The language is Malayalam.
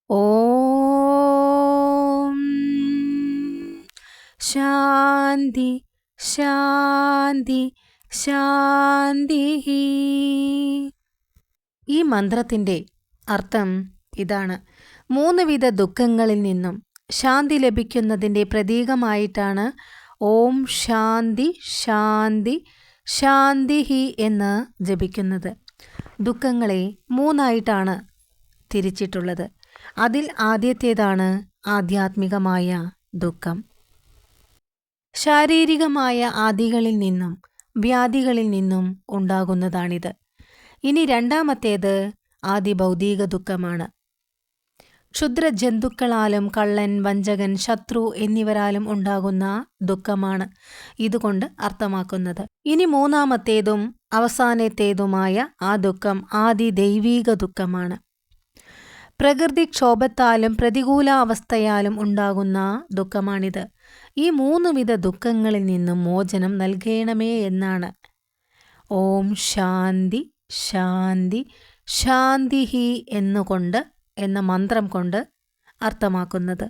ഓം ശാന്തി ശാന്തി ശാന്തി. ഈ മന്ത്രത്തിൻ്റെ അർത്ഥം ഇതാണ്: 3 വിധ ദുഃഖങ്ങളിൽ നിന്നും ശാന്തി ലഭിക്കുന്നതിൻ്റെ പ്രതീകമായിട്ടാണ് ഓം ശാന്തി ശാന്തി ശാന്തി എന്ന് ജപിക്കുന്നത്. ദുഃഖങ്ങളെ 3ആയിട്ടാണ് തിരിച്ചിട്ടുള്ളത്. അതിൽ ആദ്യത്തേതാണ് ആധ്യാത്മികമായ ദുഃഖം. ശാരീരികമായ ആദികളിൽ നിന്നും വ്യാധികളിൽ നിന്നും ഉണ്ടാകുന്നതാണിത്. ഇനി രണ്ടാമത്തേത് ആദിഭൗതിക ദുഃഖമാണ്. ക്ഷുദ്രജന്തുക്കളാലും കള്ളൻ, വഞ്ചകൻ, ശത്രു എന്നിവരാലും ഉണ്ടാകുന്ന ദുഃഖമാണ് ഇതുകൊണ്ട് അർത്ഥമാക്കുന്നത്. ഇനി മൂന്നാമത്തേതും അവസാനത്തേതുമായ ആ ദുഃഖം ആദി ദൈവീക ദുഃഖമാണ്. പ്രകൃതിക്ഷോഭത്താലും പ്രതികൂലാവസ്ഥയാലും ഉണ്ടാകുന്ന ദുഃഖമാണിത്. ഈ 3 വിധ ദുഃഖങ്ങളിൽ നിന്നും മോചനം നൽകണമേ എന്നാണ് ഓം ശാന്തി ശാന്തി ശാന്തി എന്ന മന്ത്രം കൊണ്ട് അർത്ഥമാക്കുന്നത്.